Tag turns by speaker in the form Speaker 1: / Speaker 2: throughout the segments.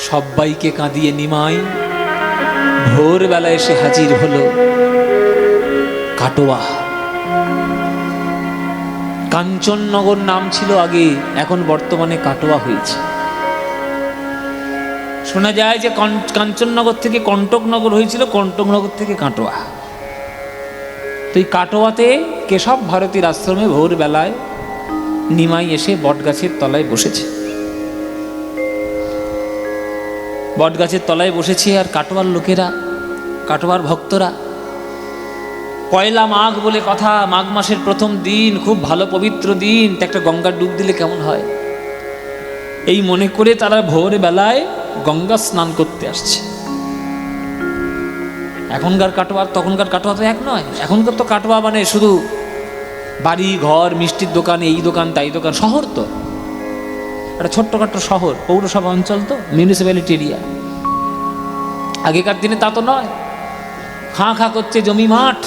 Speaker 1: সবাইকে কাঁদিয়ে নিমাই ভোরবেলা এসে হাজির হলো কাটোয়া। কাঞ্চননগর নাম ছিল আগে, এখন বর্তমানে কাটোয়া হয়েছে। শোনা যায় যে কাঞ্চননগর থেকে কণ্টকনগর হয়েছিল, কণ্টকনগর থেকে কাটোয়া। তো এই কাটোয়াতে কেশব ভারতীর আশ্রমে ভোরবেলায় নিমাই এসে বটগাছের তলায় বসেছে। বটগাছের তলায় বসেছে আর কাটোয়ার লোকেরা, কাটোয়ার ভক্তরা, পয়লা মাঘ বলে কথা, মাঘ মাসের প্রথম দিন, খুব ভালো পবিত্র দিন, একটা গঙ্গার ডুব দিলে কেমন হয়, এই মনে করে তারা ভোরবেলায় গঙ্গা স্নান করতে আসছে। এখনকার কাটোয়া তখনকার কাটোয়া তো এক নয়। এখনকার তো কাটোয়া মানে শুধু বাড়ি ঘর, মিষ্টির দোকান, এই দোকান তাই দোকান, শহর তো একটা ছোট্টখাট্ট শহর, পৌরসভা অঞ্চল তো, মিউনিসিপ্যালিটি এরিয়া। আগেকার দিনে তা তো নয়, খাঁ খাঁ করছে জমি মাঠ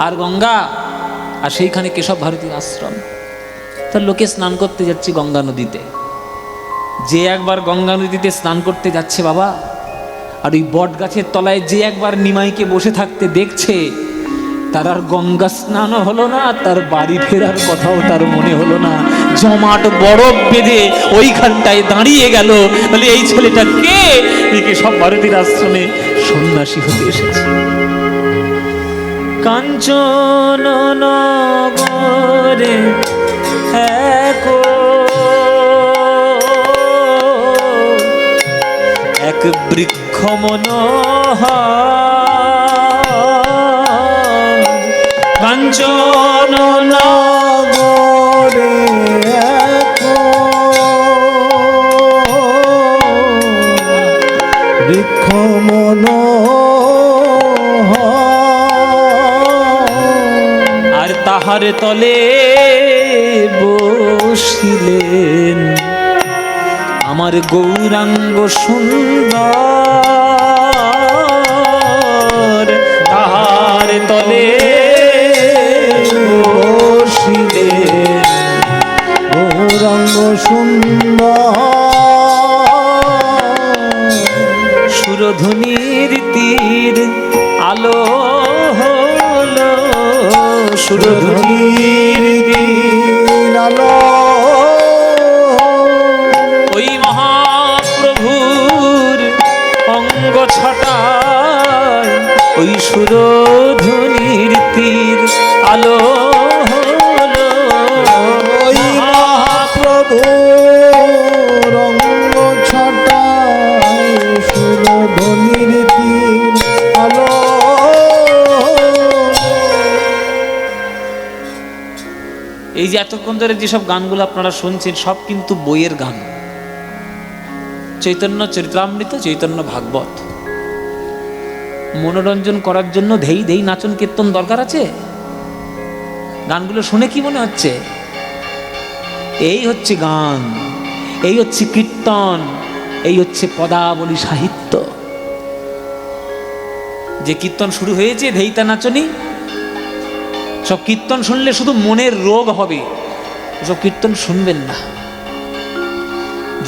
Speaker 1: আর গঙ্গা, আর সেইখানে কেশব ভারতীর আশ্রম। তার লোকে স্নান করতে যাচ্ছে গঙ্গা নদীতে। যে একবার গঙ্গা নদীতে স্নান করতে যাচ্ছে বাবা, আর ওই বট গাছের তলায় যে একবার নিমাইকে বসে থাকতে দেখছে, তার আর গঙ্গা স্নানও হলো না, তার বাড়ি ফেরার কথাও তার মনে হলো না। জমাট বরফ বেঁধে ওইখানটায় দাঁড়িয়ে গেল, বলে এই ছেলেটা কে? কেশব ভারতীর আশ্রমে সন্ন্যাসী হতে এসেছে। কাঞ্চননগরে এক বৃক্ষ মনোহর, কাঞ্চননগরে
Speaker 2: বৃক্ষ মনোহর,
Speaker 1: আর তাহার তলে বসিলেন আমার গৌরাঙ্গ সুন্দর। তাহার তলে
Speaker 2: বসিলেন গৌরাঙ্গ সুন্দর,
Speaker 1: সুরধুনির তীর আলো হলো, সুরধুনির
Speaker 2: সুরধুনির আলো,
Speaker 1: ওই মহাপ্রভুর অঙ্গ ছটায় ওই সুরধুনির তীর আলো হলো।
Speaker 2: ওই মহাপ্রভু রঙ্গ ছটায় সুরধুনির তীর আলো।
Speaker 1: এই যে এতক্ষণ ধরে যেসব গানগুলো আপনারা শুনছেন, সব কিন্তু বইয়ের গান। চৈতন্য চরিতামৃত, চৈতন্য ভাগবত। মনোরঞ্জন করার জন্য ধেই ধেই নাচন কীর্তন দরকার আছে? গানগুলো শুনে কি মনে হচ্ছে? এই হচ্ছে গান, এই হচ্ছে কীর্তন, এই হচ্ছে পদাবলী সাহিত্য। যে কীর্তন শুরু হয়েছে ধেইতা নাচনি, সব কীর্তন শুনলে শুধু মনের রোগ হবে, সব কীর্তন শুনবেন না।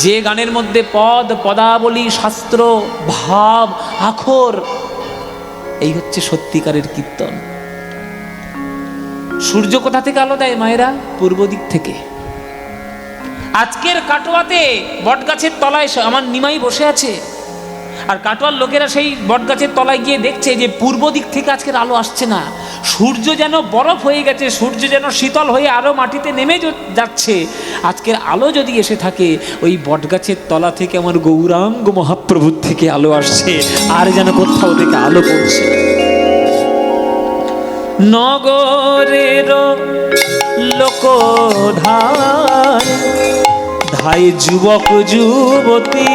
Speaker 1: যে গানের মধ্যে পদ, পদাবলী, শাস্ত্র, ভাব, আখর, এই হচ্ছে সত্যিকারের কীর্তন। সূর্য কোথা থেকে আলো দেয় মায়েরা? পূর্ব দিক থেকে। আজকের কাটোয়াতে বটগাছের তলায় আমার নিমাই বসে আছে, আর কাটোয়ার লোকেরা সেই বটগাছের তলায় গিয়ে দেখছে যে পূর্ব দিক থেকে আজকের আলো আসছে না। সূর্য যেন বরফ হয়ে গেছে, সূর্য যেন শীতল হয়ে আরো মাটিতে নেমে যাচ্ছে। আজকের আলো যদি এসে থাকে, ওই বটগাছের তলা থেকে আমার গৌরাঙ্গ মহাপ্রভুর থেকে আলো আসছে, আর যেন কোথাও থেকে আলো পড়ছে। নগরের লোকধার ধাই যুবক যুবতী,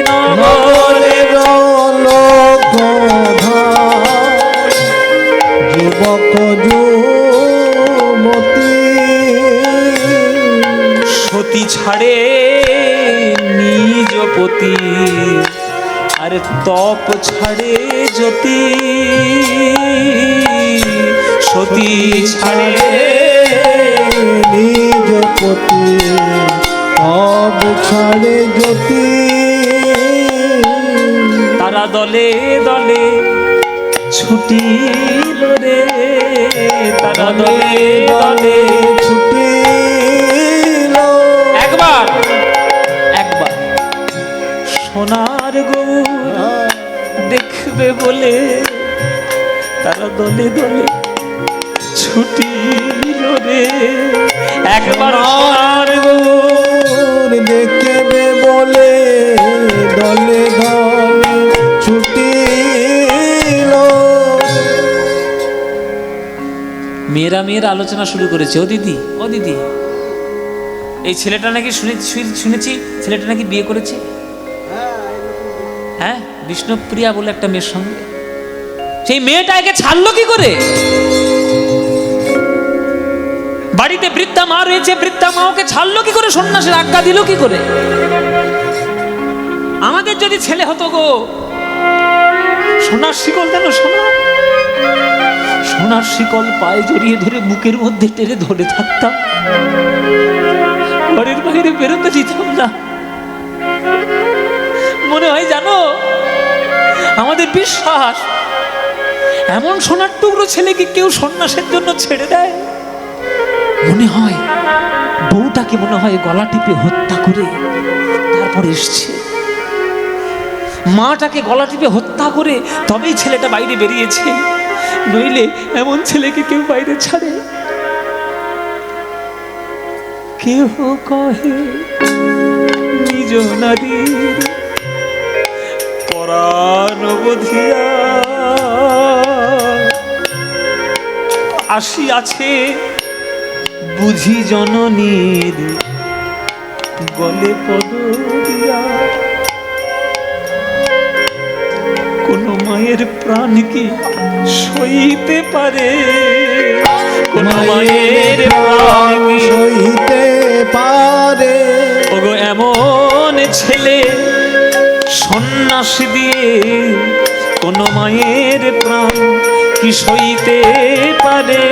Speaker 2: নগরের লোকধার যুবক যুবতী,
Speaker 1: সতী ছাড়ে নিজ পতি, আর তপ ছাড়ে জ্যোতি। সতী ছাড়ে
Speaker 2: নিজ পতি, সব ছাড়ে জ্যোতি
Speaker 1: তারা দলে দলে ছুটিল রে, তারা দলে দলে
Speaker 2: ছুটিল।
Speaker 1: একবার একবার সোনার গৌর দেখবে বলে তারা দলে দলে ছুটিল রে। একবার সোনার
Speaker 2: গৌর দেখবে বলে দলে দলে ছুটিল।
Speaker 1: মেয়েরা আলোচনা শুরু করেছে, ও দিদি ও দিদি, এই ছেলেটা নাকি শুনেছি ছেলেটা নাকি বিয়ে করেছে। হ্যাঁ, বিষ্ণুপ্রিয়া বলে একটা মেয়ের সঙ্গে। সেই মেয়েটা একে ছাড়লো কি করে? বাড়িতে বৃদ্ধা মা রয়েছে, বৃদ্ধা মা ওকে ছাড়লো কি করে? সন্ন্যাসের আজ্ঞা দিল কি করে? আমাদের যদি ছেলে হতো গো, সোনার শিকল দেন, সোনার শিকল পায়ে জড়িয়ে ধরে বুকের মধ্যে টেনে ধরে থাকতাম, ঘরের বাইরে বেরোতে দিতাম না। মনে হয় জানো, আমাদের বিশ্বাস এমন সোনার টুকরো ছেলেকে কেউ সন্ন্যাসের জন্য ছেড়ে দেয়? মনে হয় বউটাকে মনে হয় গলা টিপে হত্যা করে তারপরে এসছে, মাটাকে গলা টিপে হত্যা করে তবেই ছেলেটা বাইরে বেরিয়েছে। নইলে এমন ছেলেকে কেউ বাইরে ছাড়ে? কেহ কহে নিজ নারীর পরাণ বধিয়া আসিয়াছে বুঝি জননীর গলে পদ দিয়া। কোন মায়ের প্রাণ কি সইতে পারে? কোন মায়ের প্রাণ কি
Speaker 2: সইতে পারে?
Speaker 1: ওগো এমন ছেলে সন্ন্যাস দিয়ে কোন মায়ের প্রাণ কি সইতে পারে?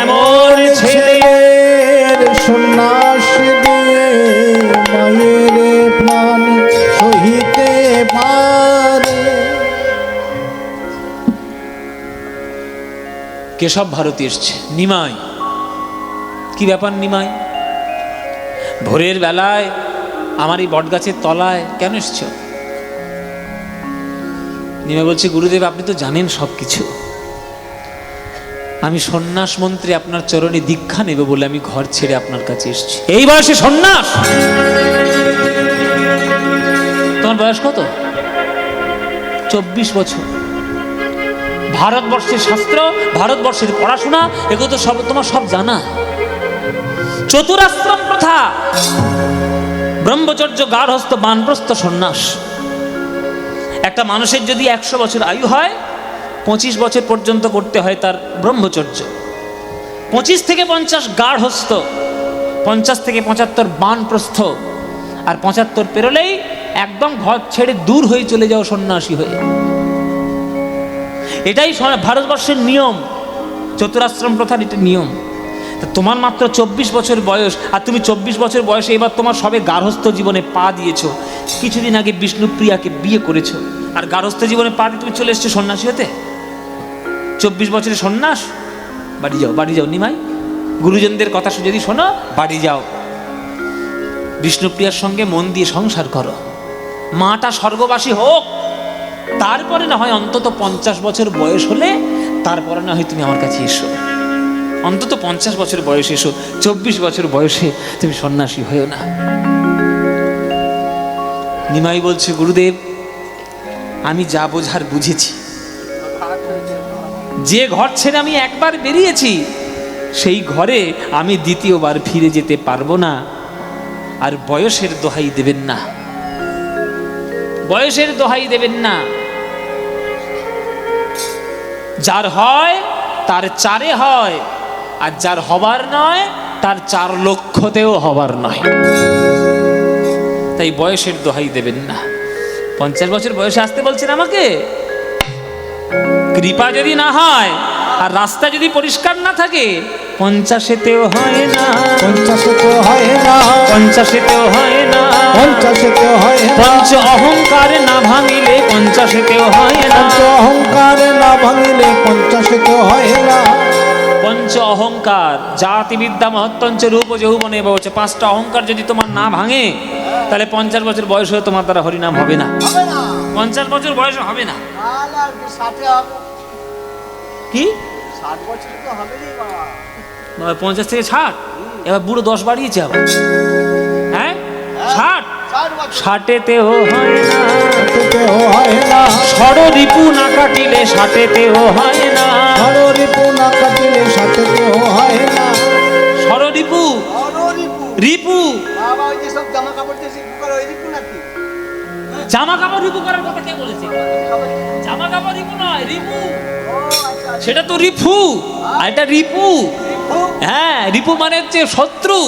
Speaker 1: এমন
Speaker 2: ছেলের সন্ন্যাস দিয়ে মায়ের প্রাণ সহিতে পারে।
Speaker 1: কেশব ভারতী এসছে, নিমাই। কি ব্যাপার নিমাই? ভোরের বেলায় আমার এই বটগাছের তলায় কেন এসছ? নিমাই বলছে, গুরুদেব আপনি তো জানেন সব কিছু, আমি সন্ন্যাস মন্ত্রী আপনার চরণে দীক্ষা নেব বলে আমি ঘর ছেড়ে আপনার কাছে এসেছি। এই বয়সে সন্ন্যাস? তোমার বয়স কত? 24 বছর। ভারতবর্ষের শাস্ত্র, ভারতবর্ষের পড়াশোনা, এগুলো তো সব তোমার সব জানা। চতুরাশ্রম প্রথা, ব্রহ্মচর্য, গার্হস্থ, বানপ্রস্থ, সন্ন্যাস। একটা মানুষের যদি 100 বছর আয়ু হয়, 25 বছর পর্যন্ত করতে হয় তার ব্রহ্মচর্য, 25 থেকে 50 গার্হস্থ, 50 থেকে 75 বানপ্রস্থ, আর 75 পেরোলেই একদম ঘর ছেড়ে দূর হয়ে চলে যাও সন্ন্যাসী হয়ে। এটাই ভারতবর্ষের নিয়ম, চতুরাশ্রম প্রথার এটা নিয়ম। তোমার মাত্র 24 বছর বয়স, আর তুমি 24 বছর বয়সে এবার তোমার সবে গার্হস্থ জীবনে পা দিয়েছো। কিছুদিন আগে বিষ্ণুপ্রিয়াকে বিয়ে করেছো, আর গার্হস্থ জীবনে পা দিয়ে তুমি চলে এসছো সন্ন্যাসী হতে। 24 বছরের সন্ন্যাস? বাড়ি যাও, বাড়ি যাও নিমাই, গুরুজনদের কথা যদি শোনো, বাড়ি যাও, বিষ্ণুপ্রিয়ার সঙ্গে মন দিয়ে সংসার করো। মাটা স্বর্গবাসী হোক, তারপরে না হয় অন্তত 50 বছর বয়স হলে তারপরে না হয় তুমি আমার কাছে এসো। অন্তত 50 বছর বয়স এসো, 24 বছর বয়সে তুমি সন্ন্যাসী হয়েও না। নিমাই বলছে, গুরুদেব আমি যা বোঝার বুঝেছি। যে ঘর ছেড়ে আমি একবার বেরিয়েছি, সেই ঘরে আমি দ্বিতীয়বার ফিরে যেতে পারবো না। আর বয়সের দোহাই দেবেন না, বয়সের দোহাই দেবেন না। যার হয় তার 4 হয়, আর যার হবার নয় তার 4 লক্ষতেও হবার নয়। তাই বয়সের দোহাই দেবেন না। 50 বছর বয়সে আসতে বলছেন আমাকে? কৃপা যদি না হয় আর রাস্তা যদি পরিষ্কার না থাকে, 50-তেও হয় না,
Speaker 2: 50-তেও হয় না,
Speaker 1: 50-তেও হয় না,
Speaker 2: 50-তেও হয় না,
Speaker 1: পঞ্চ অহংকার না ভাঙিলে 50-তেও হয় না,
Speaker 2: পঞ্চ অহংকার না ভাঙিলে 50-তেও হয় না।
Speaker 1: পঞ্চ অহংকার জাতি বিদ্যা মহত্তঞ্চ রূপ যৌবনে বলছে, 5টা অহংকার যদি তোমার না ভাঙে তাহলে 50 বছর বয়স হয়ে তোমার দ্বারা হরিনাম হবে না।
Speaker 3: হবে না,
Speaker 1: 50 বছর বয়স হবে না।
Speaker 3: তাহলে আর কি 60 হবে,
Speaker 1: কি
Speaker 3: 60 বছর তো হবেই বাবা।
Speaker 1: 50 থেকে 60, এবার বুড়ো 10 বাড়িয়েছে আবার, হ্যাঁ 60,
Speaker 3: 60 বছর
Speaker 1: 60-তেও হয় না,
Speaker 2: 60-তেও হয় না,
Speaker 1: ষড়রিপু না কাটিলে 60-তেও হয় না,
Speaker 2: ষড়রিপু না কাটিলে 60-তেও হয় না।
Speaker 1: ষড়রিপু,
Speaker 3: অনরিপু
Speaker 1: রিপু,
Speaker 3: বাবা, ওই যে সব জামা কাপড় দিয়ে রিপু করে, ওই রিপু নাকি?
Speaker 1: জামা কাপড় রিপু করার কথা কে বলেছে? জামা কাপড় রিপু নয়, রিপু,
Speaker 3: ও আচ্ছা,
Speaker 1: সেটা তো রিপু, আর এটা রিপু।
Speaker 3: রিপু,
Speaker 1: হ্যাঁ, রিপু মানে হচ্ছে শত্রু।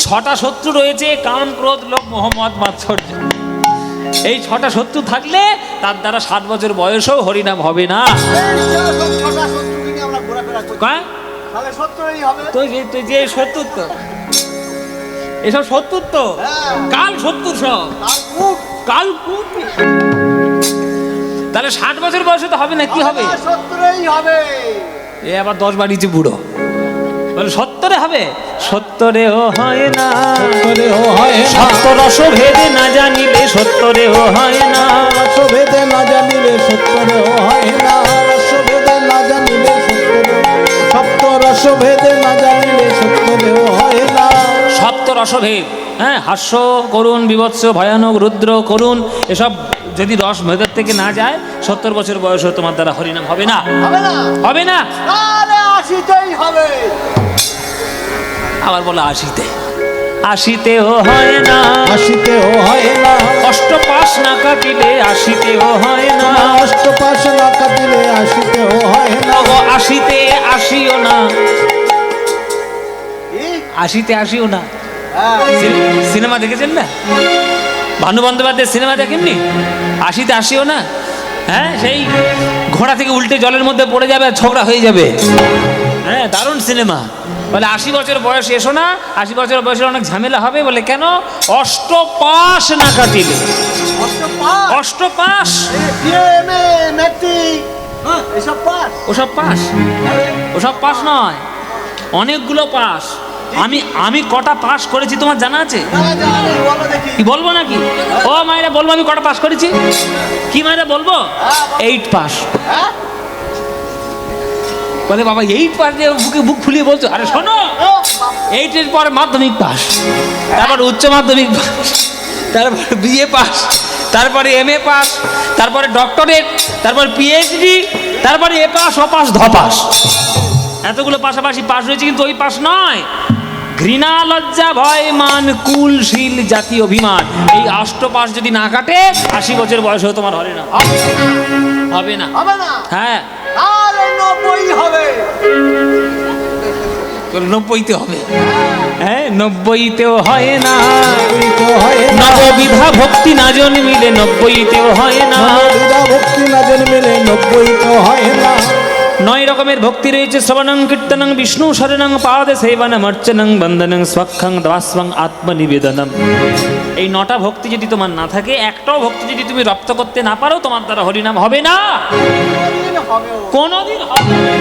Speaker 1: 6টা শত্রু রয়েছে, কাম, ক্রোধ, লোভ, মোহ, মদ, মাৎসর্য। এই 6টা শত্রু থাকলে তার দ্বারা 60 বছর বয়সেও হরিনাম হবে না।
Speaker 3: এই যে সব ছটা শত্রুকে নিয়ে আমরা ঘোরাফেরা করি,
Speaker 1: কয়?
Speaker 3: তাহলে সত্যই হবে।
Speaker 1: তুই যে শত্রুত্ব, এসব শত্রুত্ব,
Speaker 3: হ্যাঁ,
Speaker 1: কাল শত্রু সব,
Speaker 3: তার মুখ
Speaker 1: কাল কুট। তাহলে 60 বছর বয়সে তো হবে না, কি হবে?
Speaker 3: সত্যই হবে।
Speaker 1: এ আবার 10 বাড়িয়েছে বুড়ো, বলে 70-এ হবে, 70-এও হয় না,
Speaker 2: 70-তেও হয় না,
Speaker 1: সপ্তরস ভেদে না জানিলে 70-এও হয় না,
Speaker 2: রসভেদে না জানিলে 70-তেও হয় না, রসভেদে না জানিলে 70-তেও, সপ্ত রসভেদে না জানিলে 70-তেও হয় না।
Speaker 1: সপ্তরসভেদ, হ্যাঁ, হাস্য, করুণ, বীভৎস, ভয়ানক, রুদ্র, করুণ, এসব যদি রস ভেদের থেকে না যায় 70 বছর বয়সে তোমার দ্বারা হরিনাম হবে না,
Speaker 3: হবে না,
Speaker 1: হবে না।
Speaker 3: তাহলে 80তেই হবে।
Speaker 1: আবার বলে 80-তেও হয় না,
Speaker 2: 80-তেও হয় না,
Speaker 1: অষ্টপাশ না কাটিলে 80-তেও হয় না,
Speaker 2: অষ্টপাশ না কাটিলে 80-তেও হয় না।
Speaker 1: 80-তে আসিও না,
Speaker 3: কি?
Speaker 1: 80-তে আসিও না।
Speaker 3: হ্যাঁ,
Speaker 1: সিনেমা দেখেছেন না? ভানু বন্দ্যোপাধ্যায়ের সিনেমা দেখেননি? 80-তে আসিও না, হ্যাঁ, সেই ঘোড়া থেকে উল্টে জলের মধ্যে পড়ে যাবে আর ঝগড়া হয়ে যাবে, হ্যাঁ, দারুণ সিনেমা। বলে 80 বছর বয়স এসো না, 80 বছর বয়সে অনেক ঝামেলা হবে। বলে কেন? অষ্টপাশ না কাটিলে।
Speaker 3: অষ্টপাশ,
Speaker 1: অষ্টপাশ,
Speaker 3: বিএমএ, ম্যাট্রিক, এসব পাস।
Speaker 1: ওসব পাশ নয়, অনেকগুলো পাশ। আমি কটা পাস করেছি তোমার জানা আছে?
Speaker 3: বলো দেখি।
Speaker 1: কি বলবো নাকি? ও মায়েরা বলবো আমি কটা পাস করেছি? কি মায়েরা বলবো? 8 পাস।
Speaker 3: হ্যাঁ?
Speaker 1: বলে বাবা 8 পাস দিয়ে বুক ফুলিয়ে বলছো? আরে শোনো, 8-এর পরে মাধ্যমিক পাস, তারপর উচ্চ মাধ্যমিক পাস, তারপর বিএ পাস, তারপরে এমএ পাস, তারপরে ডক্টরেট, তারপর পিএইচডি, তারপরে এ পাস, ও পাস, ধ পাস। এতগুলো পাশাপাশি পাস রয়েছে, কিন্তু ওই পাস নয়। ঘৃণা, লজ্জা, ভয়, মান, কুল, শীল, জাতি, অভিমান, এই 8 পাস যদি না কাটে 80 বছর বয়সেও তোমার হবে না, হবে না।
Speaker 3: হবে না,
Speaker 1: হ্যাঁ,
Speaker 3: তাহলে 90 হবে।
Speaker 1: 90-তে হবে, হ্যাঁ, 90-তেও হয় না।
Speaker 2: 90-তেও হয় না,
Speaker 1: নববিধা ভক্তি না জন্মিলে 90-তেও হয় না।
Speaker 2: নববিধা ভক্তি না জন্মিলে 90-তেও হয় না।
Speaker 1: 9 রকমের ভক্তি রয়েছে। শ্রবণং, কীর্তনং, বিষ্ণু শরণং, পাদ সেবনম, অর্চনং, বন্দনং, স্বক্ষং, দাস্বং, আত্মনিবেদনম। এই 9টা ভক্তি যদি তোমার না থাকে, একটাও ভক্তি যদি তুমি রপ্ত করতে না পারো, তোমার দ্বারা হরিনাম হবে না,
Speaker 3: কোনদিন হবেও
Speaker 1: কোনোদিন হবে না।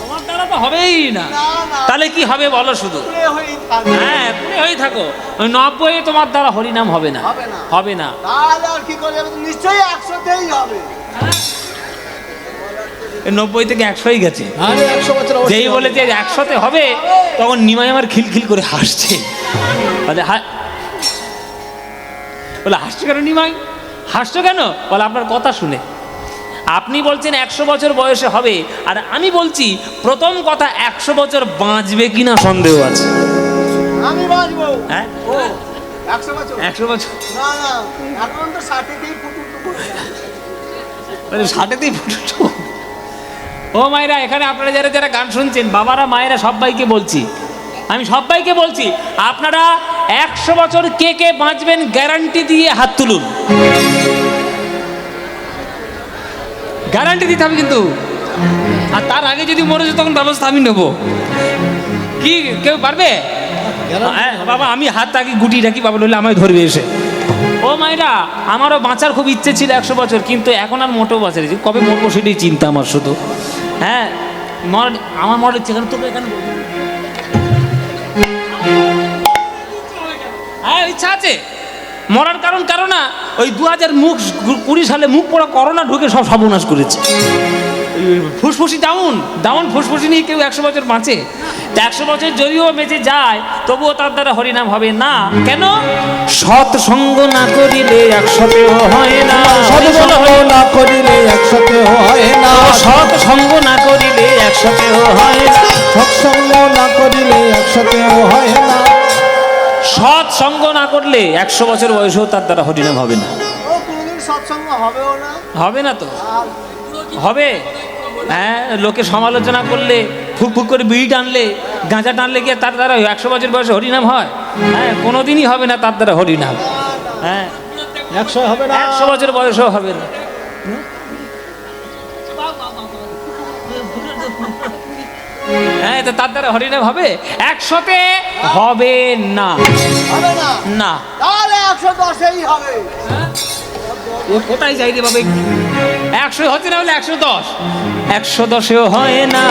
Speaker 1: তোমার দ্বারা তো হবেই না।
Speaker 3: না, না।
Speaker 1: তাহলে কি হবে বলো শুধু?
Speaker 3: পুরে হয়েই থাকবে।
Speaker 1: হ্যাঁ, পুরে হয়ে থাকো। ওই 90-এ তোমার দ্বারা হরিনাম হবে না,
Speaker 3: হবে না।
Speaker 1: হবে না।
Speaker 3: তাহলে আর কি করে যাবে? নিশ্চয়ই 100তেই হবে।
Speaker 1: 90 থেকে 100-ই গেছে।
Speaker 2: আরে 100 বছর অবশ্যই
Speaker 1: যেই
Speaker 2: হবে।
Speaker 1: বলে যে 100-তে হবে, তখন নিমাই আমার খিলখিল করে হাসছে। বলে বলে হাসছো কেন নিমাই? হাসছো কেন? বলে আপনার কথা শুনে। আপনি বলছেন 100 বছর বয়সে হবে, আর আমি বলছি প্রথম কথা 100 বছর বাঁচবে কিনা সন্দেহ আছে।
Speaker 3: আমি বাঁচবো।
Speaker 1: হ্যাঁ,
Speaker 3: ও 100 বছর?
Speaker 1: 100 বছর
Speaker 3: না না, এখন তো 60তেই ফুটুটুকু।
Speaker 1: বলে 60-তেই ফুটুটু। ও মায়েরা, এখানে আপনারা যারা যারা গান শুনছেন, বাবারা, মায়েরা, সবাইকে বলছি, আমি সবাইকে বলছি, আপনারা 100 বছর কে কে বাঁচবেন গ্যারান্টি দিয়ে হাত তুলুন। গ্যারান্টি দিতে হবে কিন্তু। আর তার আগে যদি মরে যায় তখন ব্যবস্থা আমি নেব। কি কেউ পারবে? হ্যাঁ, বাবা আমি হাত আগে গুটি রাখি, বাবা নইলে আমায় ধরবে এসে। ও মাইরা, আমারও বাঁচার খুব ইচ্ছে ছিল 100 বছর, কিন্তু এখন আর মোটেও বাঁচার ইচ্ছে, কবে মরবো সেটাই চিন্তা আমার শুধু। হ্যাঁ, আমার মরার ইচ্ছে কেন তোকে এখানে? হ্যাঁ ইচ্ছা আছে মরার, কারণ না ওই 2020 সালে মুখ পড়া করোনা ঢুকে সব সর্বনাশ করেছে। ফুসফুসি ডাউন ফুসফুসি নিয়ে কেউ 100 বছর বাঁচে? 100 বছর যদিও বেঁচে যায় তবুও তার দ্বারা হরিনাম হবে না। কেন? সৎসঙ্গ না করিলে 100তেও হয় না।
Speaker 2: সৎসঙ্গ না করিলে 100তেও হয় না।
Speaker 1: সৎসঙ্গ না করিলে 100তেও হয় না।
Speaker 2: সৎসঙ্গ না করিলে 100তেও হয় না।
Speaker 1: সৎসঙ্গ না করলে 100 বছর বয়সেও তার দ্বারা হরিনাম হবে না।
Speaker 3: ও কোনদিন সৎসঙ্গ হবেও না।
Speaker 1: হবে না তো?
Speaker 3: আর
Speaker 1: হবে। হ্যাঁ, লোকে সমালোচনা করলে, ফুক করে বিড়ি টানলে, গাঁজা টানলে গিয়ে তার দ্বারা 100 বছর বয়সে হরিনাম হয়? হ্যাঁ, কোনোদিনই হবে না তার দ্বারা হরিনাম। হ্যাঁ,
Speaker 2: 100 হবে না।
Speaker 1: 100 বছর বয়সেও হবে না। হ্যাঁ, তো তার দ্বারা হরিনাম হবে? 100তে হবে না।
Speaker 3: হবে না,
Speaker 1: না।
Speaker 3: তাহলে 110এই হবে।
Speaker 1: ও কোথায় যাই রে বাবা? 100 হচ্ছে না, হলে 110। 110এও হয় না।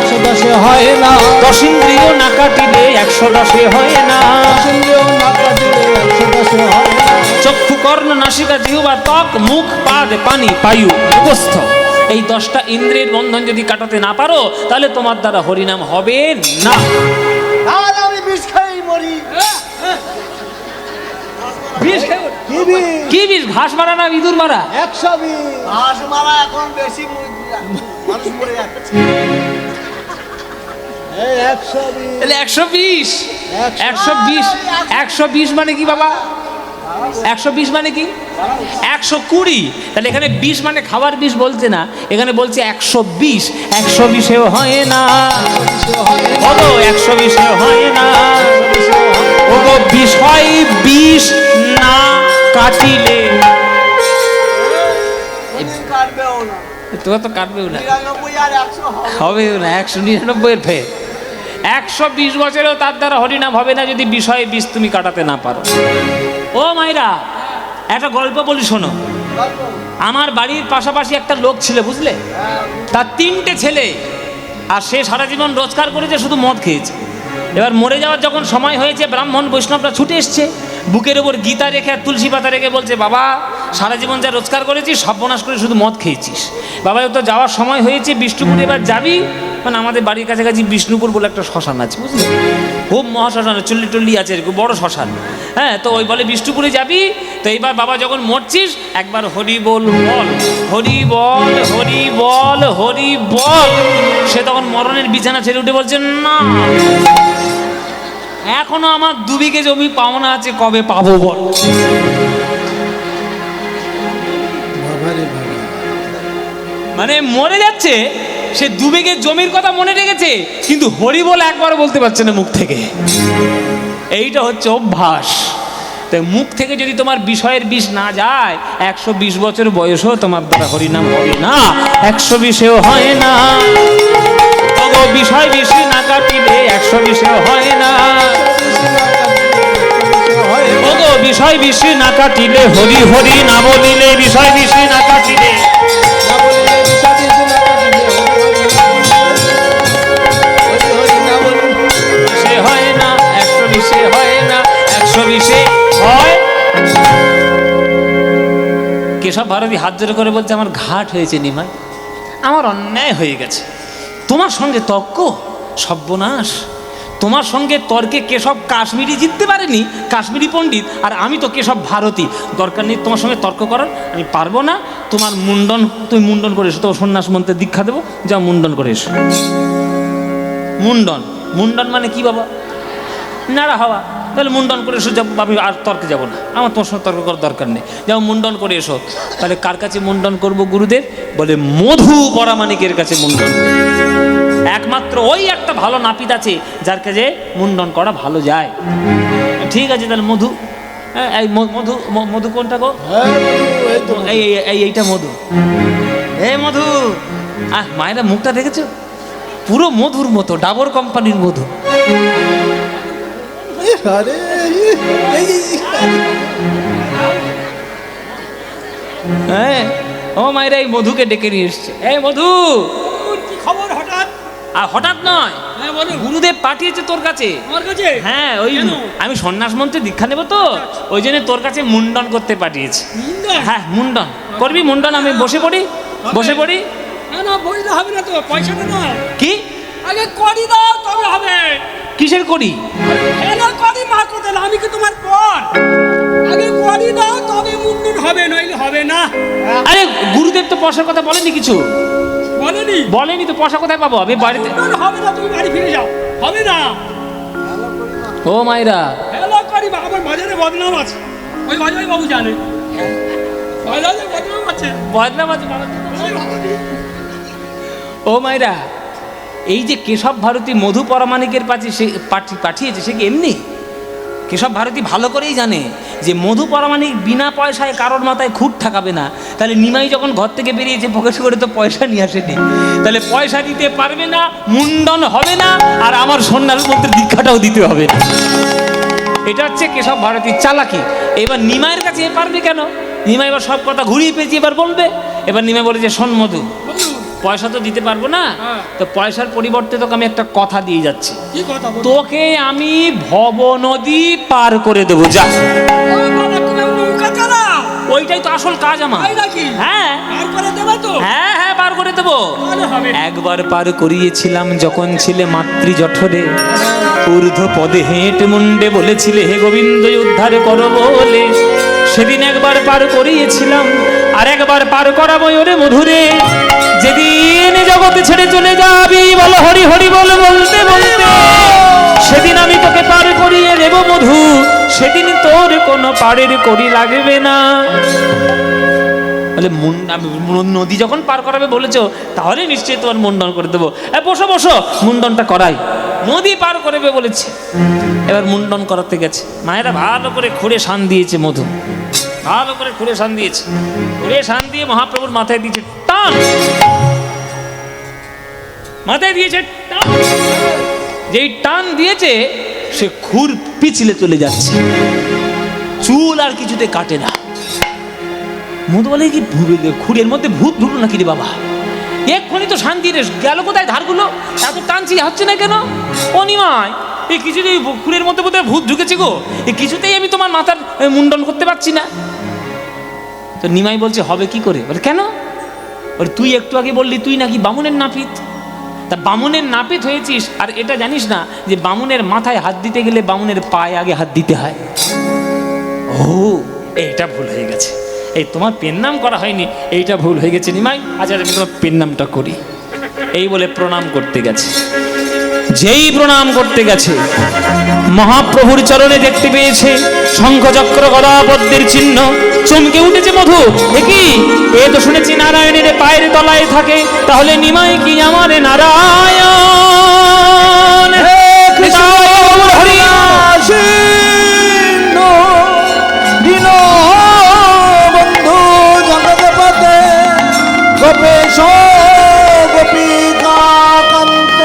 Speaker 2: 110 হয় না।
Speaker 1: 10 ইন্দ্রিয় না কাটিলে 110 হয় না।
Speaker 2: ইন্দ্রিয় না কাটিলে 110 হয় না।
Speaker 1: চক্ষু, কর্ণ, নাসিকা, জিহ্বা, ত্বক, মুখ, পাদ, পানি, বায়ু, উপস্থ, এই 10টা ইন্দ্রিয়ের বন্ধন যদি কাটাতে না পারো তাহলে তোমার দ্বারা হরিনাম হবে না।
Speaker 3: তাহলে আমি বিষ খেয়েই মরি।
Speaker 1: বিষ খেয়ে?
Speaker 3: কি বিষ?
Speaker 1: কি বিষ? ঘাস মারা না ইঁদুর মারা?
Speaker 2: 120।
Speaker 3: ঘাস মারা এখন বেশি মানুষ মরে যাচ্ছে।
Speaker 2: এই 120।
Speaker 1: তাহলে 120। 120 মানে কি বাবা? 120 মানে কি? 120। তাহলে এখানে 20 মানে খাবার বিষ বলছে না, এখানে বলছে 120। 120এও হয় না। ওগো 120এও হয় না। ওগো বিষয় বিষ না কাটিলে
Speaker 3: কোনদিন কাটবেও না।
Speaker 1: তোরা তো কাটবেও না,
Speaker 3: 99 আর 100 হবে।
Speaker 1: হবেও না। 199 ফের 120 বছরেও তার দ্বারা হরিনাম হবে না যদি বিষয় বিষ তুমি কাটাতে না পারো। ও মাইরা, একটা গল্প বলি শোনো। আমার বাড়ির পাশাপাশি একটা লোক ছিল, বুঝলে? তার 3টে ছেলে, আর সে সারা জীবন রোজগার করেছে, শুধু মদ খেয়েছে। এবার মরে যাওয়ার যখন সময় হয়েছে, ব্রাহ্মণ বৈষ্ণবরা ছুটে এসছে, বুকের ওপর গীতা রেখে আর তুলসী পাতা রেখে বলছে, বাবা সারা জীবন যা রোজগার করেছিস সর্বনাশ করে শুধু মদ খেয়েছিস। বাবা তো যাওয়ার সময় হয়েছে, বিষ্ণুপুর এবার যাবি। মানে আমাদের বাড়ির কাছাকাছি বিষ্ণুপুর বলে একটা শ্মশান আছে, বুঝলি? খুব মহাশ্মশান, চল্লি টল্লি আছে, এরকম বড় শ্মশান। হ্যাঁ, তো ওই বলে বিষ্ণুপুরে যাবি। তো এইবার বাবা যখন মরছিস একবার হরি বল বল, হরি বল, হরি বল, হরি বল। সে তখন মরণের বিছানা ছেড়ে উঠে বলছে, না এখনো আমার 2 বিঘে জমি পাওনা আছে, কবে পাবো বল? মানে মরে যাচ্ছে, সে 2 বিঘে জমির কথা মনে রেখেছে, কিন্তু হরি বল একবারও বলতে পারছে না মুখ থেকে। এইটা হচ্ছে অভ্যাস। তাই মুখ থেকে যদি তোমার বিষয়ের বিষ না যায়, 120 বছর বয়সও তোমার দ্বারা হরিনাম হবে না। 120এও হয় না। ওগো বিষয় বিষ না কাটিলে 120এও হয় না। ওগো বিষয় বিষ না কাটিলে, হরি হরি না বলিলে, বিষয় বিষ না কাটিলে সে হয় না। 120এ হয় না। 120এ হয়। কেশব ভারতী হাত জোড়ে করে বলছে, আমার ঘাট হয়েছে নিমাই, আমার অন্যায় হয়ে গেছে। তোমার সঙ্গে তর্ক, সর্বনাশ। তোমার সঙ্গে তর্কে কেশব কাশ্মীরি জিততে পারেনি, কাশ্মীরি পণ্ডিত, আর আমি তো কেশব ভারতী। দরকার নেই তোমার সঙ্গে তর্ক করার, আমি পারবো না। তোমার মুন্ডন, তুমি মুন্ডন করে এসো, তোমার সন্ন্যাস মন্ত্রে দীক্ষা দেবো, যাও মুন্ডন করে এসো। মুন্ডন, মুন্ডন মানে কি বাবা? নাড়া হওয়া। তাহলে মুন্ডন করে এসো, যাব, আমি আর তর্কে যাবো না, আমার তোমার সঙ্গে তর্ক করার দরকার নেই, যাও মুন্ডন করে এসো। তাহলে কার কাছে মুন্ডন করব গুরুদেব? বলে মধু পরামানিকের কাছে মুন্ডন। একমাত্র ওই একটা ভালো নাপিত আছে যার কাছে মুন্ডন করা ভালো যায়। ঠিক আছে, তাহলে মধু। হ্যাঁ, এই মধু, মধু কোনটা গো? এইটা মধু। এই মধু, মায়েরা মুখটা দেখেছো? পুরো মধুর মতো, ডাবর কোম্পানির মধু।
Speaker 2: আরে
Speaker 1: হ্যাঁ, ও মায়েরা এই মধুকে ডেকে নিয়ে এসছে। এই মধু,
Speaker 4: কি খবর হঠাৎ?
Speaker 1: আর হঠাৎ নয়,
Speaker 4: হ্যাঁ বলো।
Speaker 1: গুরুদেব পাঠিয়েছে তোর কাছে।
Speaker 4: আমার কাছে?
Speaker 1: হ্যাঁ, ওই
Speaker 4: কেন?
Speaker 1: আমি সন্ন্যাস মন্ত্রে দীক্ষা নেবো তো, ওই জন্য তোর কাছে মুন্ডন করতে পাঠিয়েছি।
Speaker 4: নিন্দা?
Speaker 1: হ্যাঁ, মুন্ডন করবি? মুন্ডন আমি বসে পড়ি, বসে পড়ি।
Speaker 4: না না, বইলে হবে না তো, পয়সাটা না।
Speaker 1: কি
Speaker 4: আগে করি দাও তবে হবে।
Speaker 1: কিসের করি?
Speaker 4: হেলো করি মা কোথায়, আমি কি তোমার পর? আগে করি দাও তবে মুন্ডন হবে, নইলে হবে না।
Speaker 1: আরে গুরুদেব তো পয়সার কথা বলেনি কিছু,
Speaker 4: বলেনি?
Speaker 1: বলেনি তো, পয়সা কোথায় পাবো? আমি বাড়িতে।
Speaker 4: মুন্ডন হবে না, তুমি বাড়ি ফিরে যাও। হবে না।
Speaker 1: ও মায়েরা,
Speaker 4: হেলো করি মা, আমার বাজারে বদনাম আছে, ওই অজয় বাবু জানে। বাজারে বদনাম আছে।
Speaker 1: বদনাম আছে বাবা। ও মায়েরা, এই যে কেশব ভারতী মধু পরমাণিকের পাশে সে পাঠিয়েছে, সে কি এমনি? কেশব ভারতী ভালো করেই জানে যে মধু পরমাণিক বিনা পয়সায় কারোর মাথায় খুঁট ঠাকাবে না। তাহলে নিমাই যখন ঘর থেকে বেরিয়েছে পকেট করে তো পয়সা নিয়ে আসেনি, তাহলে পয়সা দিতে পারবে না, মুন্ডন হবে না, আর আমার সন্ন্যাস মন্ত্রের দীক্ষাটাও দিতে হবে না। এটা হচ্ছে কেশব ভারতীর চালাকি। এবার নিমাইয়ের কাছে এ পারবে কেন? নিমাই এবার সব কথা ঘুরিয়ে পেঁচিয়ে এবার বলবে। এবার নিমাই বলে যে, শোন মধু, পয়সা তো দিতে পারবো না,
Speaker 4: হ্যাঁ।
Speaker 1: তো পয়সার পরিবর্তে তোকে আমি একটা কথা দিয়ে যাচ্ছি,
Speaker 4: কি কথা বলো?
Speaker 1: তোকে আমি ভব নদী পার করে দেবো, যা।
Speaker 4: ও বাবা, তুমি নৌকা চালাও?
Speaker 1: ওইটাই তো আসল কাজ আমার।
Speaker 4: তাই নাকি?
Speaker 1: হ্যাঁ
Speaker 4: আর করে দেবে তো?
Speaker 1: হ্যাঁ হ্যাঁ, পার করে দেবো।
Speaker 4: তাহলে হবে।
Speaker 1: একবার পার করিয়েছিলাম যখন ছিলে মাতৃ জঠরে, ঊর্ধ্ব পদে হেঁট মুন্ডে বলেছিলে হে গোবিন্দ উদ্ধার করো বলে। সেদিন একবার পার করিয়েছিলাম, আর একবার পার করাবো ওরে মধুরে। যেদিন জগতে ছেড়ে চলে যাবি বল হরি হরি বল বলতে বলতে, সেদিন আমি তোকে পার করিয়ে দেব মধু, সেদিন তোর কোনো পাড়ের করি লাগবে না। বলে নদী যখন পার করাবে বলেছো, তাহলে নিশ্চয়ই তোমার মুন্ডন করে দেবো। বসো বসো, মুন্ডনটা করাই। নদী পার করবে বলেছে, এবার মুন্ডন করাতে গেছে। মায়েরা ভালো করে খুঁড়ে শান দিয়েছে মধু, ভালো করে খুঁড়ে শান দিয়েছে। খুঁড়ে শান দিয়ে মহাপ্রভুর মাথায় দিয়েছে টান, মাথায় দিয়েছে টান। যেই টান দিয়েছে সে খুর পিছলে চলে যাচ্ছে, চুল আর কিছুতে কাটে না। মধু বলে কি খুঁড়ের মধ্যে ভূত ঢুকলো নাকি রে বাবা? এক্ষুনি তো শান্তি রে গেল, কোথায় ধারগুলো? এত টানছি হচ্ছে না কেন? ও নিমাই, এই কিছুতেই খুঁড়ের মধ্যে বোধহয় ভূত ঢুকেছে গো, এই কিছুতেই আমি তোমার মাথার মুন্ডন করতে পারছি না। তো নিমাই বলছে হবে কি করে? বলে কেন? বলে তুই একটু আগে বললি তুই নাকি বামুনের নাপিত, তা বামুনের নাপিত হয়েছিস আর এটা জানিস না যে বামুনের মাথায় হাত দিতে গেলে বামুনের পায়ে আগে হাত দিতে হয়? ও, এইটা ভুল হয়ে গেছে, এই তোমার পেন নাম করা হয়নি, এইটা ভুল হয়ে গেছে নিমাই। আচ্ছা আমি তোমার পেন নামটা করি। এই বলে প্রণাম করতে গেছে। যেই প্রণাম করতে গেছে, মহাপ্রভুর চরণে দেখতে পেয়েছে শঙ্খ চক্র গদা পদ্মের চিহ্ন। চমকে উঠেছে মধু, একই এ তো শুনেছি নারায়ণের পায়ের তলায় থাকে, তাহলে নিমাই কি আমার নারায়ণ? হরি
Speaker 2: বন্ধু জগৎপতে গোপেশ গোপিকা কান্ত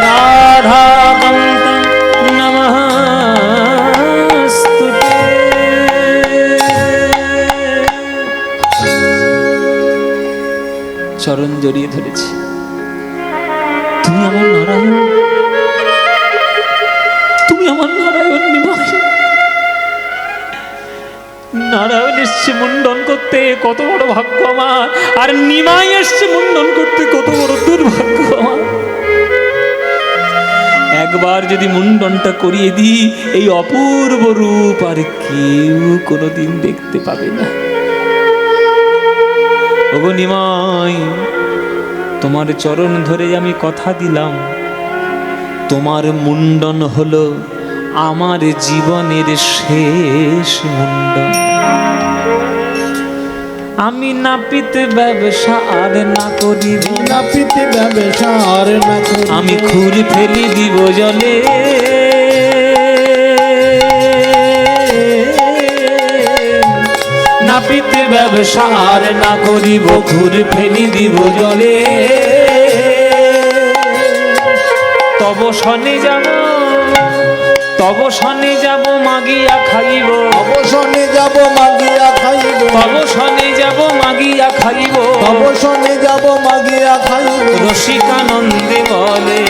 Speaker 1: রাধাকান্ত নমস্তুতে। চরণ জড়িয়ে ধরেছি, তুমি আমার নারায়ণ, তুমি আমার নারায়ণ নিমাই। নারায়ণ এসছে মুন্ডন করতে, কত বড় ভাগ্য আমার, আর নিমাই এসছে মুন্ডন করতে, কত বড় দুর্ভাগ্য আমার। একবার যদি মুন্ডনটা করিয়ে দিই, এই অপূর্ব রূপ আর কেউ কোনোদিন দেখতে পাবে না। ওগো নিমাই, তোমার চরণ ধরে আমি কথা দিলাম, তোমার মুন্ডন হলো আমার জীবনের শেষ মুন্ডন। আমি নাপিত ব্যবসা আর না করি,
Speaker 2: নাপিত ব্যবসা আর না করি,
Speaker 1: আমি খুঁড়ে ফেলি দিব জলে। নাপিত ব্যবসা আর না করিব, খুঁড়ে ফেলি দিব জলে। তব সনে যাব, তব সনে যাব মাগিয়া খাইব,
Speaker 2: অবসনে যাব মাগিয়া খাইব,
Speaker 1: তব সনে যাব মাগিয়া খাইব,
Speaker 2: অবসনে যাব মাগিয়া খাইব,
Speaker 1: রসিকানন্দে বলে,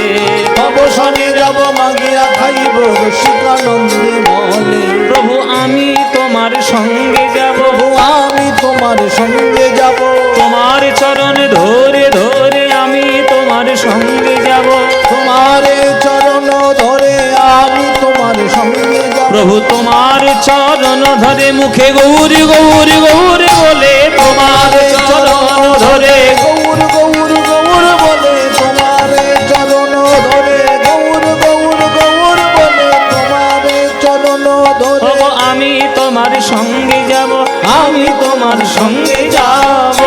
Speaker 2: অবসনে যাব মাগিয়া খাইব, রসিকানন্দে বলে।
Speaker 1: প্রভু আমি তোমার সঙ্গে যাব,
Speaker 2: প্রভু আমি তোমার সঙ্গে যাব,
Speaker 1: তোমার চরণ ধরে ধরে আমি তোমার সঙ্গে যাব,
Speaker 2: তোমার চরণ ধরে আমি তোমার সঙ্গে যাব।
Speaker 1: প্রভু তোমার চরণ ধরে মুখে গৌর গৌর গৌর বলে, তোমার চরণ ধরে
Speaker 2: গৌর গৌর গৌর বলে, তোমার চরণ ধরে গৌর গৌর গৌর বলে, তোমার চরণ ধরে
Speaker 1: প্রভু আমি তোমার সঙ্গে যাব, আমি তোমার সঙ্গে যাব।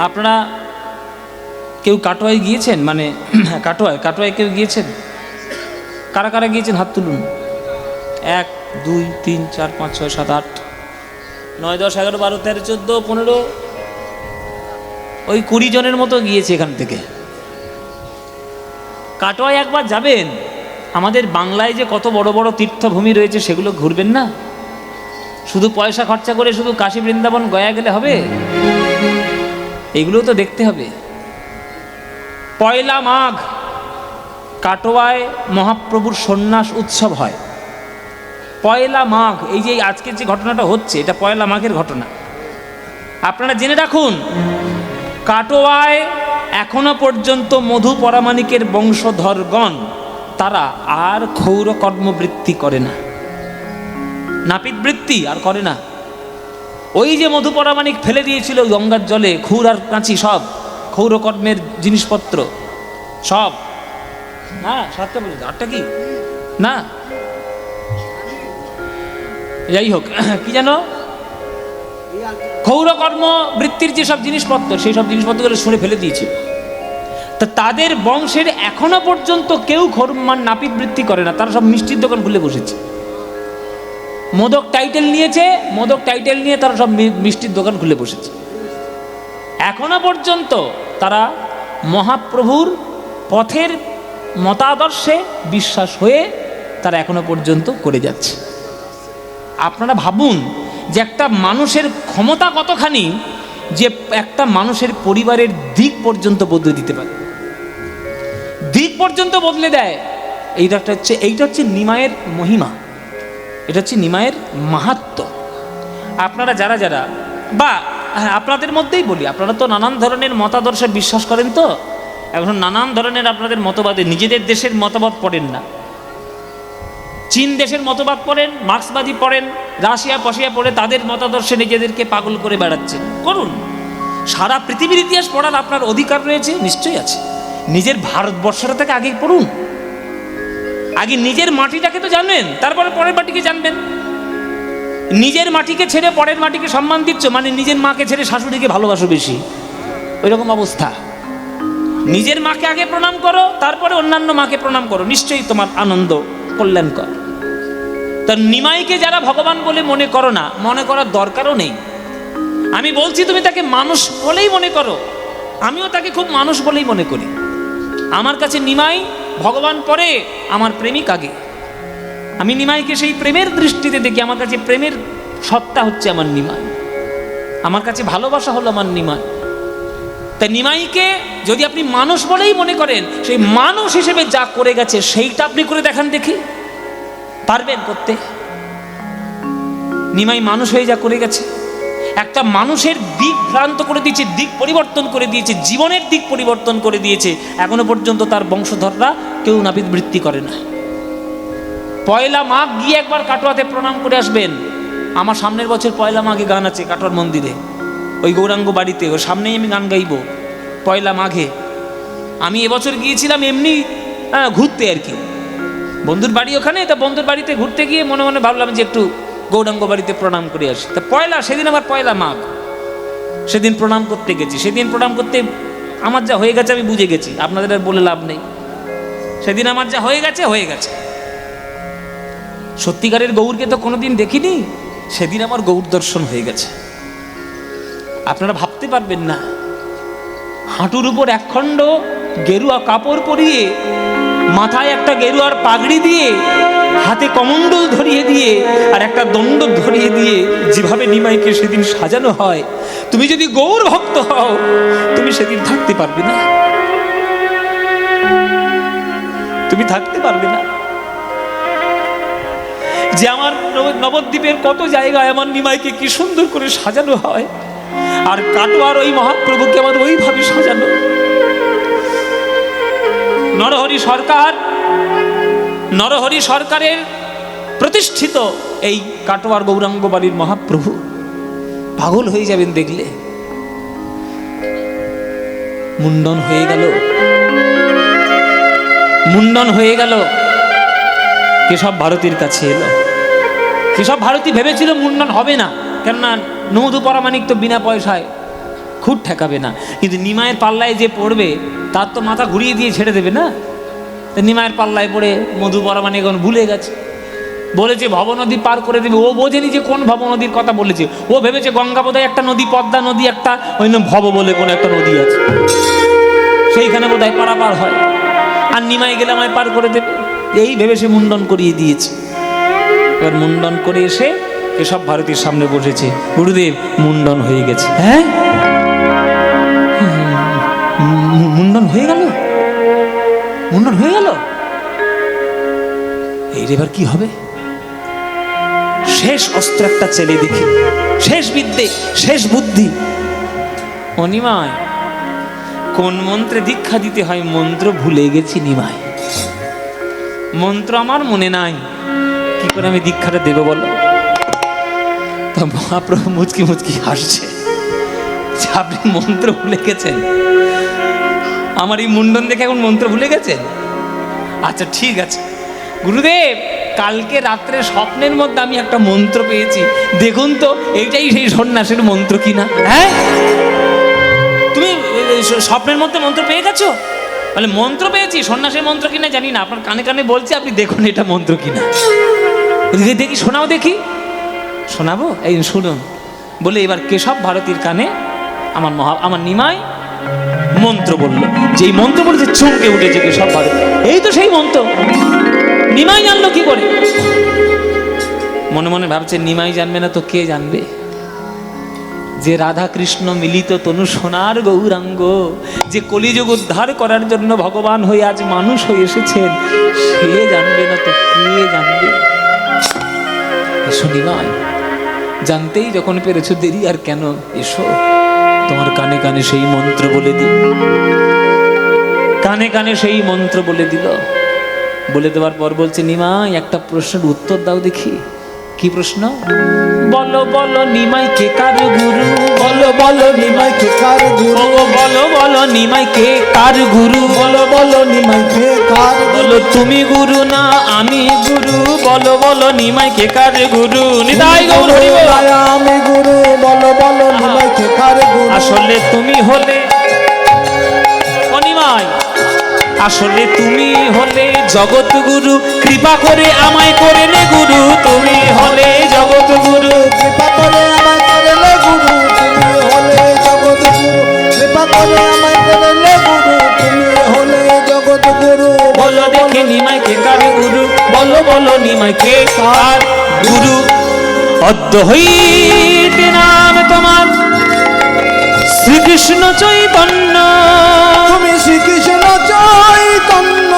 Speaker 1: আপনারা কেউ কাটোয়ায় গিয়েছেন? মানে কাটোয়ায় কেউ গিয়েছেন? কারা কারা গিয়েছেন হাত তুলুন। 1 2 3 4 5 6 7 8 9 10 11 12 13 14 15 ওই 20 জনের মতো গিয়েছে এখান থেকে। কাটোয়ায় একবার যাবেন। আমাদের বাংলায় যে কত বড় বড় তীর্থভূমি রয়েছে সেগুলো ঘুরবেন না? শুধু পয়সা খরচা করে শুধু কাশী বৃন্দাবন গয়া গেলে হবে? এগুলো তো দেখতে হবে। পয়লা মাঘ কাটোয়ায় মহাপ্রভুর সন্ন্যাস উৎসব হয়। পয়লা মাঘ, এই যে আজকের যে ঘটনাটা হচ্ছে এটা পয়লা মাঘের ঘটনা। আপনারা জেনে রাখুন, কাটোয়ায় এখনো পর্যন্ত মধু পরামানিকের বংশধরগণ তারা আর ক্ষৌর কর্মবৃত্তি করে না, নাপিত বৃত্তি আর করে না। ওই যে মধু পরামানিক ফেলে দিয়েছিল গঙ্গার জলে, খুর আর কাঁচি সব ক্ষৌরকর্মের জিনিসপত্র সব, না 7টা বলে 8টা কি না, যাই হোক কি জানো, ক্ষৌরকর্ম বৃত্তির যেসব জিনিসপত্র সেই সব জিনিসপত্রগুলো সরে ফেলে দিয়েছিল। তা তাদের বংশের এখনো পর্যন্ত কেউ নাপিত বৃত্তি করে না, তারা সব মিষ্টির দোকান খুলে বসেছে। মোদক টাইটেল নিয়েছে, মোদক টাইটেল নিয়ে তারা সব মিষ্টির দোকান খুলে বসেছে। এখনো পর্যন্ত তারা মহাপ্রভুর পথের মতাদর্শে বিশ্বাস হয়ে তারা এখনো পর্যন্ত করে যাচ্ছে। আপনারা ভাবুন যে একটা মানুষের ক্ষমতা কতখানি, যে একটা মানুষের পরিবারের দিক পর্যন্ত বদলে দিতে পারে, দিক পর্যন্ত বদলে দেয়। এইটা হচ্ছে নিমায়ের মহিমা, এটা হচ্ছে নিমায়ের মাহাত্ম্য। আপনারা যারা যারা বা আপনাদের মধ্যেই বলি, আপনারা তো নানান ধরনের মতাদর্শে বিশ্বাস করেন, তো এখন নানান ধরনের আপনাদের মতবাদে নিজেদের দেশের মতবাদ পড়েন না, চীন দেশের মতবাদ পড়েন, মার্ক্সবাদী পড়েন, রাশিয়া পশিয়া পড়ে তাদের মতাদর্শে নিজেদেরকে পাগল করে বেড়াচ্ছেন। করুন, সারা পৃথিবীর ইতিহাস পড়ার আপনার অধিকার রয়েছে, নিশ্চয়ই আছে। নিজের ভারতবর্ষটা থেকে আগেই পড়ুন, আগে নিজের মাটিটাকে তো জানবেন, তারপরে পরের মাটিকে জানবেন। নিজের মাটিকে ছেড়ে পরের মাটিকে সম্মান দিচ্ছ, মানে নিজের মাকে ছেড়ে শাশুড়িকে ভালোবাসো বেশি, ওই রকম অবস্থা। নিজের মাকে আগে প্রণাম করো, তারপরে অন্যান্য মাকে প্রণাম করো, নিশ্চয়ই তোমার আনন্দ কল্যাণকর। তা নিমাইকে যারা ভগবান বলে মনে করো না, মনে করার দরকারও নেই। আমি বলছি তুমি তাকে মানুষ বলেই মনে করো, আমিও তাকে খুব মানুষ বলেই মনে করি। আমার কাছে নিমাই ভগবান পরে, আমার প্রেমিক আগে। আমি নিমাইকে সেই প্রেমের দৃষ্টিতে দেখি, আমার কাছে প্রেমের সত্তা হচ্ছে আমার নিমাই, আমার কাছে ভালোবাসা হলো আমার নিমাই। তাই নিমাইকে যদি আপনি মানুষ বলেই মনে করেন, সেই মানুষ হিসেবে যা করে গেছে সেইটা আপনি করে দেখান দেখি, পারবেন করতে? নিমাই মানুষ হয়ে যা করে গেছে, একটা মানুষের দিক ভ্রান্ত করে দিয়েছে, দিক পরিবর্তন করে দিয়েছে, জীবনের দিক পরিবর্তন করে দিয়েছে। এখনো পর্যন্ত তার বংশধররা কেউ নাপিত বৃত্তি করে না। পয়লা মাঘ গিয়ে একবার কাটোয়াতে প্রণাম করে আসবেন। আমার সামনের বছর পয়লা মাঘে গান আছে কাটোয়ার মন্দিরে, ওই গৌরাঙ্গ বাড়িতে, ওর সামনেই আমি গান গাইব পয়লা মাঘে। আমি এবছর গিয়েছিলাম এমনি ঘুরতে আর কি, বন্ধুর বাড়ি ওখানে। তা বন্ধুর বাড়িতে ঘুরতে গিয়ে মনে মনে ভাবলাম যে একটু গৌরাঙ্গ বাড়িতে প্রণাম করে আসি। তা সেদিন আমার পয়লা মাঘ, সেদিন প্রণাম করতে গেছি। সেদিন প্রণাম করতে আমার যা হয়ে গেছে আমি বুঝে গেছি, আপনাদের আর বলে লাভ নেই। সেদিন আমার যা হয়ে গেছে হয়ে গেছে। সত্যিকারের গৌরকে তো কোনোদিন দেখিনি, সেদিন আমার গৌর দর্শন হয়ে গেছে। আপনারা ভাবতে পারবেন না, হাঁটুর উপর একখণ্ড গেরুয়া কাপড় পরিয়ে, মাথায় একটা গেরুয়ার পাগড়ি দিয়ে, হাতে কমণ্ডল ধরিয়ে দিয়ে আর একটা দণ্ড ধরিয়ে দিয়ে যেভাবে নিমাইকে সেদিন সাজানো হয়, তুমি যদি গৌর ভক্ত হও তুমি সেদিন থাকতে পারবে না, তুমি থাকতে পারবে না। যে আমার নবদ্বীপের কত জায়গায় আমার নিমাইকে কি সুন্দর করে সাজানো হয়, আর কাটোয়ার ওই মহাপ্রভুকে আমাদের ওইভাবে সাজানো। নরহরি সরকারের প্রতিষ্ঠিত এই কাটোয়ার গৌরাঙ্গ বাড়ির মহাপ্রভু পাগল হয়ে যাবেন দেখলে। মুন্ডন হয়ে গেল, কেশব ভারতীর কাছে এলো। কেশব ভারতী ভেবেছিল মুন্ডন হবে না, কেননা নৌদু পরামানিক তো বিনা পয়সায় খুঁট ঠেকাবে না, কিন্তু নিমায়ের পাল্লায় যে পড়বে তার তো মাথা ঘুরিয়ে দিয়ে ছেড়ে দেবে না। নিমায়ের পাল্লায় পড়ে মধু পরামানিক এখন ভুলে গেছে, বলেছে ভবনদী পার করে দেবে। ও বোঝেনি যে কোন ভবনদীর কথা বলেছে, ও ভেবেছে গঙ্গা বোধহয় একটা নদী, পদ্মা নদী একটা, ওই ভব বলে কোন একটা নদী আছে, সেইখানে বোধহয় পারাপার হয়, আর নিমাই গেলে আমায় পার করে দেবে, এই ভেবে সে মুন্ডন করিয়ে দিয়েছে। এবার মুন্ডন করে এসে কেশব ভারতীর সামনে বসেছে, গুরুদেব মুন্ডন হয়ে গেছে। হ্যাঁ, মুন্ডন হয়ে গেল, মুন্ডন হয়ে গেল, এই এবার কি হবে? শেষ অস্ত্র একটা ছেলে দেখি, শেষ বিদ্যে, শেষ বুদ্ধি। অনিমায় কোন মন্ত্রে দীক্ষা দিতে হয় মন্ত্র ভুলে গেছি নিমাই, মন্ত্র আমার মনে নাই, কি করে আমি দীক্ষাটা দেবো বলো? তো মহাপ্রভু মুচকি মুচকি হাসছে, আপনি মন্ত্র ভুলে গেছেন, আমার এই মুন্ডন দেখে এখন মন্ত্র ভুলে গেছেন? আচ্ছা ঠিক আছে গুরুদেব, কালকে রাত্রে স্বপ্নের মধ্যে আমি একটা মন্ত্র পেয়েছি, দেখুন তো এইটাই সেই সন্ন্যাসের মন্ত্র কিনা। হ্যাঁ, তুমি স্বপ্নের মধ্যে মন্ত্র পেয়ে গেছো? বলে মন্ত্র পেয়েছি, সন্ন্যাসের মন্ত্র কিনা জানি না, আপনার কানে কানে বলছি, আপনি দেখুন এটা মন্ত্র কিনা। দেখি শোনাও, দেখি। শোনাবো? এই শুনুন। বলে এবার কেশব ভারতীর কানে আমার নিমাই মন্ত্র বলল, যেই মন্ত্র বলেছে চমকে উঠেছে কেশব ভারতী, এই তো সেই মন্ত্র। নিমাই জানলো কি করে? মনে মনে ভাবছে নিমাই জানবে না তো কে জানবে? যে রাধা কৃষ্ণ মিলিত তনু সোনার গৌরাঙ্গ, যে কলিযুগ উদ্ধার করার জন্য ভগবান হয়ে আজ মানুষ হয়ে এসেছেন, সে জানবে না তো কে জানবে? এসো নিমাই, জানতেই যখন পেরেছো দেরি আর কেন, এসো তোমার কানে কানে সেই মন্ত্র বলে দিই। কানে কানে সেই মন্ত্র বলে দিল। বলে দেওয়ার পর বলছে, নিমাই একটা প্রশ্নের উত্তর দাও দেখি। কি প্রশ্ন? বলো বলো নিমাই কে কার গুরু?
Speaker 2: বলো বলো নিমাই কে কার গুরু?
Speaker 1: বলো বলো নিমাই কে কার গুরু?
Speaker 2: বলো বলো নিমাই কে কার গুরু?
Speaker 1: বলো তুমি গুরু না আমি গুরু? বলো বলো নিমাই কে কার গুরু? নিতাই গৌর হরি বল।
Speaker 2: আমি গুরু, বলো বলো নিমাই কে কার গুরু?
Speaker 1: আসলে তুমি হলে অনিমাই, আসলে তুমি হলে জগৎ গুরু, কৃপা করে আমায় করে নে গুরু। তুমি হলে জগৎ গুরু,
Speaker 2: কৃপা করে আমায় করে নে গুরু। তুমি হলে জগৎ গুরু, কৃপা করে আমায় করে নে গুরু। তুমি হলে জগৎ গুরু।
Speaker 1: বলো দেখে নিমাই কে কার গুরু? বলো বলো নিমাই কে কার গুরু? অদ্য হইতে নাম তোমার শ্রীকৃষ্ণ চৈতন্য।
Speaker 2: তুমি শ্রীকৃষ্ণ চৈতন্য।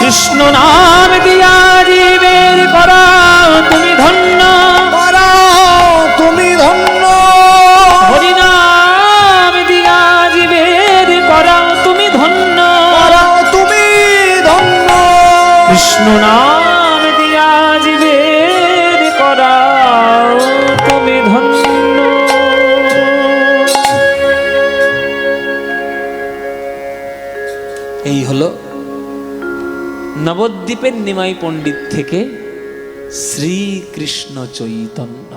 Speaker 1: কৃষ্ণ নাম দিয়া জীবের করা তুমি ধন্য।
Speaker 2: তুমি ধন্য।
Speaker 1: হরি নাম দিয়া জীবের করা তুমি ধন্য।
Speaker 2: তুমি ধন্য।
Speaker 1: কৃষ্ণ নাম দিয়া জীবের করা তুমি ধন্য। এই হলো নবদ্বীপের নিমাই পণ্ডিত থেকে শ্রীকৃষ্ণ চৈতন্য।